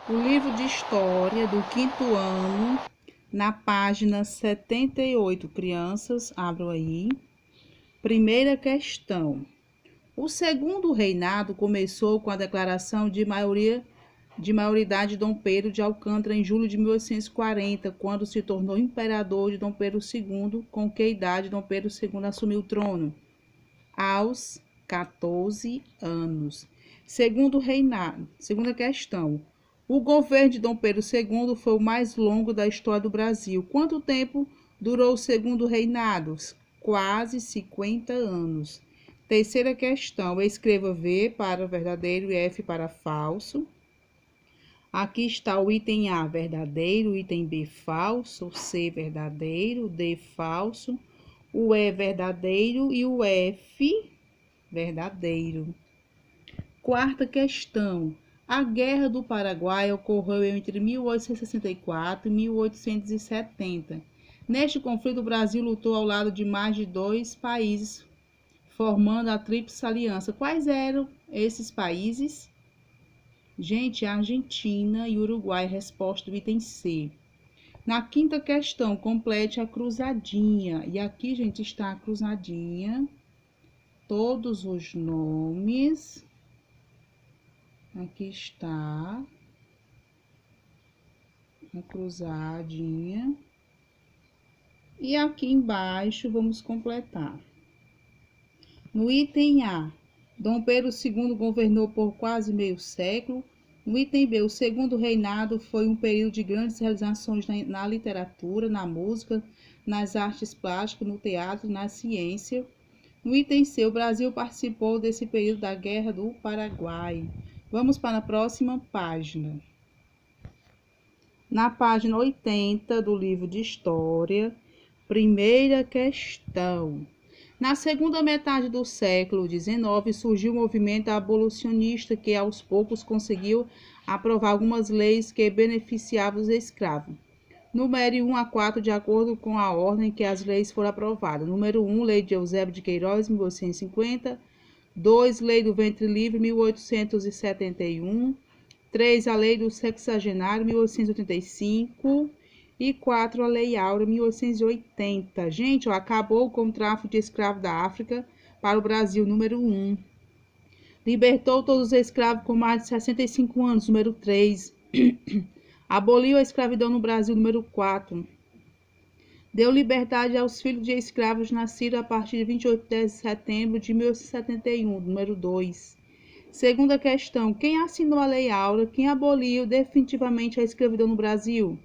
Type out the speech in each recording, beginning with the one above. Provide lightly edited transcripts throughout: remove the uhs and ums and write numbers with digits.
O livro de história do quinto ano, na página 78, crianças, abram aí. Primeira questão. O segundo reinado começou com a declaração de maioridade de Dom Pedro de Alcântara em julho de 1840, quando se tornou imperador de Dom Pedro II, com que idade Dom Pedro II assumiu o trono? Aos 14 anos. Segundo reinado. Segunda questão. O governo de Dom Pedro II foi o mais longo da história do Brasil. Quanto tempo durou o segundo reinado? Quase 50 anos. Terceira questão. Escreva V para verdadeiro e F para falso. Aqui está o item A, verdadeiro, item B, falso, C, verdadeiro, D, falso, o E, verdadeiro e o F, verdadeiro. Quarta questão. A Guerra do Paraguai ocorreu entre 1864 e 1870. Neste conflito, o Brasil lutou ao lado de mais de 2 países, formando a Tríplice Aliança. Quais eram esses países? Gente, Argentina e Uruguai, resposta do item C. Na quinta questão, complete a cruzadinha. E aqui, gente, está a cruzadinha. Todos os nomes. Aqui está a cruzadinha. E aqui embaixo vamos completar. No item A, Dom Pedro II governou por quase meio século. No item B, o segundo reinado foi um período de grandes realizações na literatura, na música, nas artes plásticas, no teatro, na ciência. No item C, o Brasil participou desse período da Guerra do Paraguai. Vamos para a próxima página. Na página 80 do livro de História, primeira questão. Na segunda metade do século XIX, surgiu o movimento abolicionista que, aos poucos, conseguiu aprovar algumas leis que beneficiavam os escravos. Numere 1 a 4, de acordo com a ordem que as leis foram aprovadas. Número 1, Lei de Eusébio de Queiroz, 1850. 2, Lei do Ventre Livre, 1871. 3, a Lei do Sexagenário, 1885. E 4, a Lei Áurea, 1880. Gente, acabou com o tráfico de escravos da África para o Brasil, número 1. Libertou todos os escravos com mais de 65 anos, número 3. Aboliu a escravidão no Brasil, número 4. Deu liberdade aos filhos de escravos nascidos a partir de 28 de setembro de 1871, número 2. Segunda questão. Quem assinou a Lei Áurea? Quem aboliu definitivamente a escravidão no Brasil?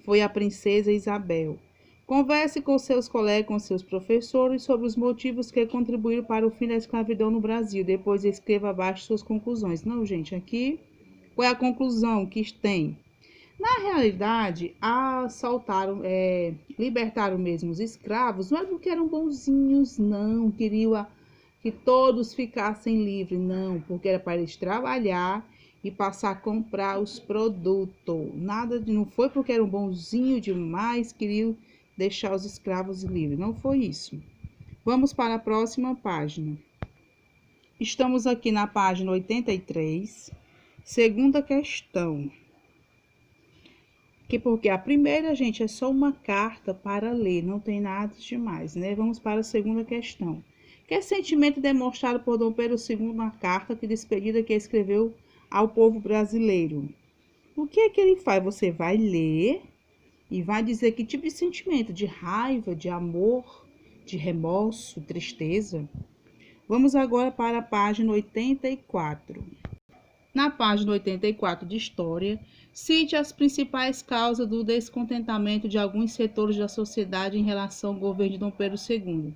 Foi a princesa Isabel. Converse com seus colegas, com seus professores, sobre os motivos que contribuíram para o fim da escravidão no Brasil. Depois escreva abaixo suas conclusões. Não, gente, aqui, qual é a conclusão que tem? Na realidade, libertaram mesmo os escravos, não é porque eram bonzinhos, não, queriam que todos ficassem livres, não, porque era para eles trabalhar e passar a comprar os produtos. Não foi porque eram bonzinhos demais, queriam deixar os escravos livres, não foi isso. Vamos para a próxima página. Estamos aqui na página 83, segunda questão. Porque a primeira, gente, é só uma carta para ler, não tem nada demais, né? Vamos para a segunda questão. Que sentimento demonstrado por Dom Pedro II na carta de despedida que escreveu ao povo brasileiro? O que é que ele faz? Você vai ler e vai dizer que tipo de sentimento, de raiva, de amor, de remorso, tristeza. Vamos agora para a página 84. Na página 84 de História, cite as principais causas do descontentamento de alguns setores da sociedade em relação ao governo de Dom Pedro II.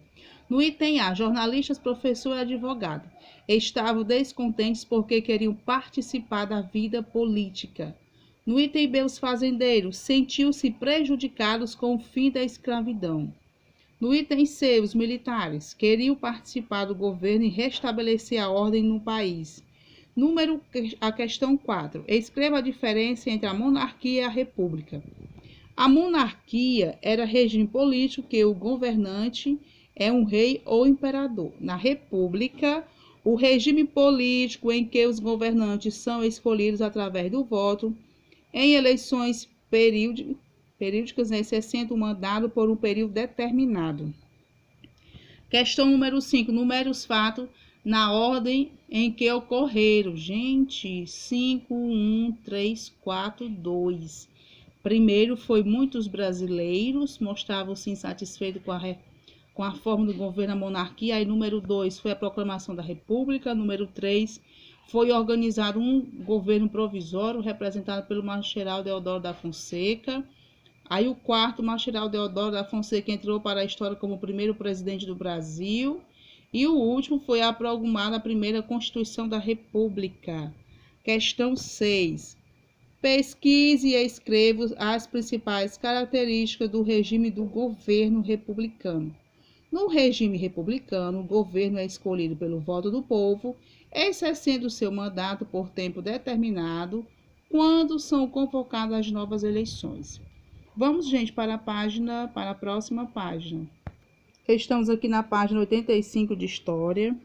No item A, jornalistas, professor e advogado estavam descontentes porque queriam participar da vida política. No item B, os fazendeiros sentiam-se prejudicados com o fim da escravidão. No item C, os militares queriam participar do governo e restabelecer a ordem no país. A questão 4. Escreva a diferença entre a monarquia e a república. A monarquia era regime político que o governante é um rei ou imperador. Na república, o regime político em que os governantes são escolhidos através do voto Em eleições períodicas, né, exercendo o mandato por um período determinado. Questão número 5. Numere os fatos na ordem em que ocorreram. Gente, 5, 1, 3, 4, 2. Primeiro foi muitos brasileiros mostravam-se insatisfeitos com a forma do governo, a monarquia. Aí, número 2 foi a proclamação da República. Número 3 foi organizado um governo provisório representado pelo marechal Deodoro da Fonseca. Aí o quarto, marechal Deodoro da Fonseca, entrou para a história como o primeiro presidente do Brasil. E o último foi a promulgada a primeira Constituição da República. Questão 6. Pesquise e escreva as principais características do regime do governo republicano. No regime republicano, o governo é escolhido pelo voto do povo, exercendo seu mandato por tempo determinado, quando são convocadas as novas eleições. Vamos, gente, para a próxima página. Estamos aqui na página 85 de História.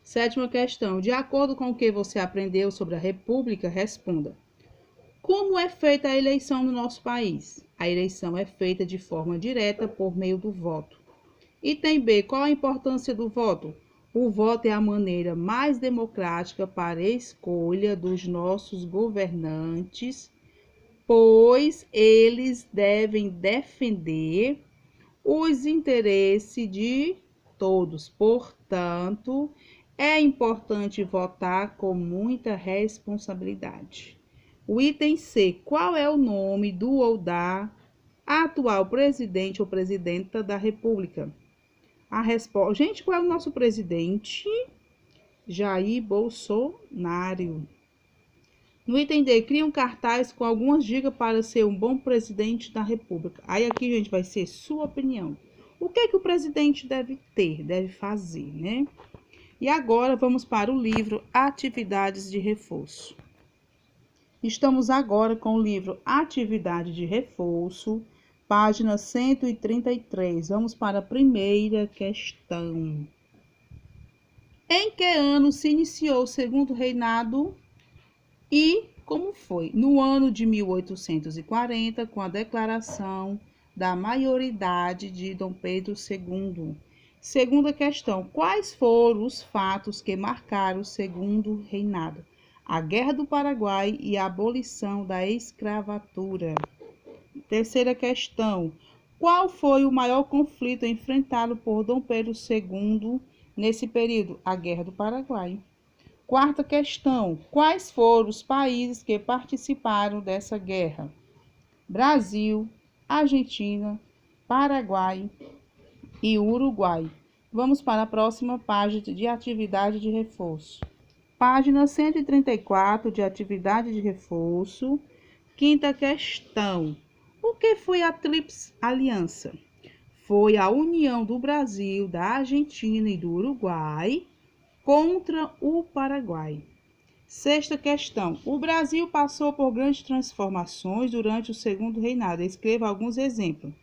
Sétima questão. De acordo com o que você aprendeu sobre a República, responda. Como é feita a eleição no nosso país? A eleição é feita de forma direta por meio do voto. Item B. Qual a importância do voto? O voto é a maneira mais democrática para a escolha dos nossos governantes, pois eles devem defender os interesses de todos. Portanto, é importante votar com muita responsabilidade. O item C. Qual é o nome do ou da atual presidente ou presidenta da República? A resposta... Gente, qual é o nosso presidente? Jair Bolsonaro. No item D, cria um cartaz com algumas dicas para ser um bom presidente da República. Aí aqui, gente, vai ser sua opinião. O que é que o presidente deve ter, deve fazer, né? E agora vamos para o livro Atividades de Reforço. Estamos agora com o livro Atividade de Reforço, página 133. Vamos para a primeira questão. Em que ano se iniciou o segundo reinado e como foi? No ano de 1840, com a declaração da maioridade de Dom Pedro II. Segunda questão. Quais foram os fatos que marcaram o segundo reinado? A Guerra do Paraguai e a abolição da escravatura. Terceira questão. Qual foi o maior conflito enfrentado por Dom Pedro II nesse período? A Guerra do Paraguai. Quarta questão. Quais foram os países que participaram dessa guerra? Brasil, Argentina, Paraguai e Uruguai. Vamos para a próxima página de atividade de reforço. Página 134 de atividade de reforço. Quinta questão. O que foi a Tríplice Aliança? Foi a união do Brasil, da Argentina e do Uruguai contra o Paraguai. Sexta questão. O Brasil passou por grandes transformações durante o segundo reinado. Escreva alguns exemplos.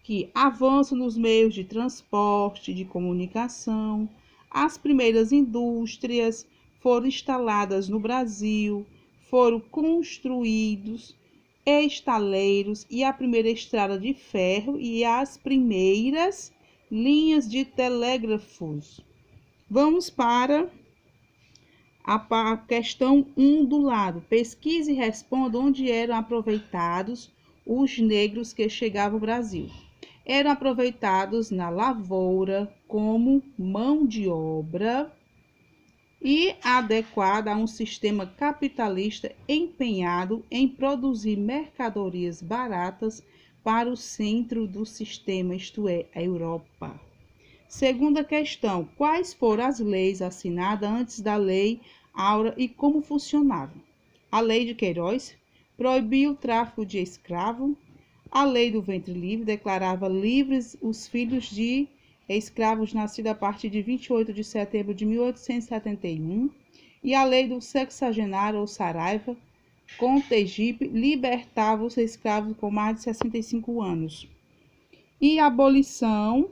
Que avanço nos meios de transporte, de comunicação, as primeiras indústrias foram instaladas no Brasil, foram construídos estaleiros e a primeira estrada de ferro e as primeiras linhas de telégrafos. Vamos para a questão 1 do lado. Pesquise e responda onde eram aproveitados os negros que chegavam ao Brasil. Eram aproveitados na lavoura como mão de obra e adequada a um sistema capitalista empenhado em produzir mercadorias baratas para o centro do sistema, isto é, a Europa. Segunda questão. Quais foram as leis assinadas antes da Lei Áurea e como funcionavam? A Lei de Queiroz proibia o tráfico de escravos. A Lei do Ventre Livre declarava livres os filhos de escravos nascidos a partir de 28 de setembro de 1871. E a Lei do Sexagenário ou Saraiva, com Tegipe, libertava os escravos com mais de 65 anos. E a abolição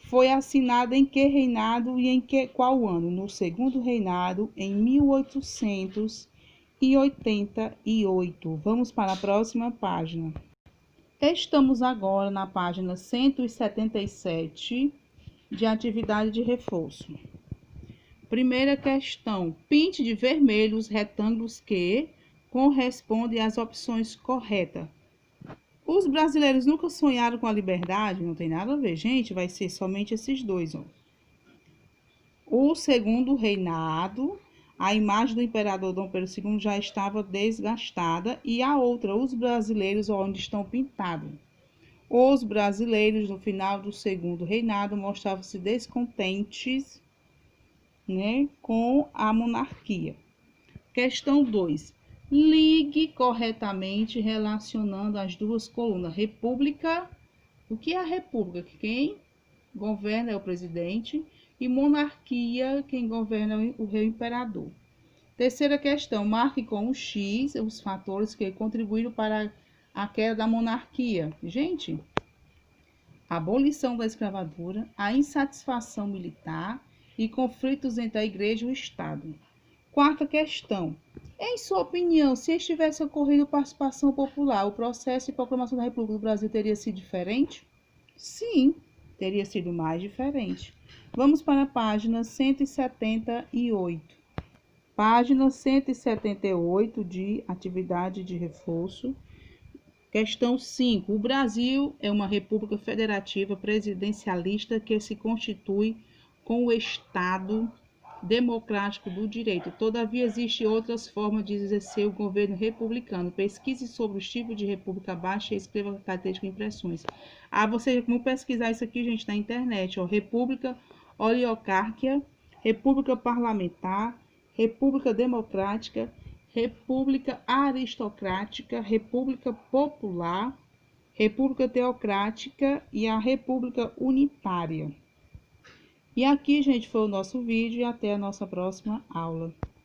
foi assinada em que reinado e qual ano? No segundo reinado, em 1810. 188. Vamos para a próxima página. Estamos agora na página 177 de atividade de reforço. Primeira questão. Pinte de vermelho os retângulos que correspondem às opções corretas. Os brasileiros nunca sonharam com a liberdade? Não tem nada a ver, gente. Vai ser somente esses dois, ó. O segundo reinado, a imagem do imperador Dom Pedro II já estava desgastada. E a outra, os brasileiros, onde estão pintados. Os brasileiros, no final do segundo reinado, mostravam-se descontentes, né, com a monarquia. Questão 2. Ligue corretamente relacionando as duas colunas. República, o que é a república? Quem governa é o presidente. E monarquia, quem governa é o rei imperador. Terceira questão. Marque com o X os fatores que contribuíram para a queda da monarquia. Gente, a abolição da escravatura, a insatisfação militar e conflitos entre a igreja e o Estado. Quarta questão. Em sua opinião, se estivesse ocorrido participação popular, o processo de proclamação da República do Brasil teria sido diferente? Sim, teria sido mais diferente. Vamos para a página 178. Página 178 de atividade de reforço. Questão 5. O Brasil é uma república federativa presidencialista que se constitui com o Estado democrático do direito. Todavia, existem outras formas de exercer o governo republicano. Pesquise sobre os tipos de república abaixo e escreva características e impressões. Você como pesquisar isso aqui, gente, na internet. Ó. República oligárquica, república parlamentar, república democrática, república aristocrática, república popular, república teocrática e a república unitária. E aqui, gente, foi o nosso vídeo e até a nossa próxima aula.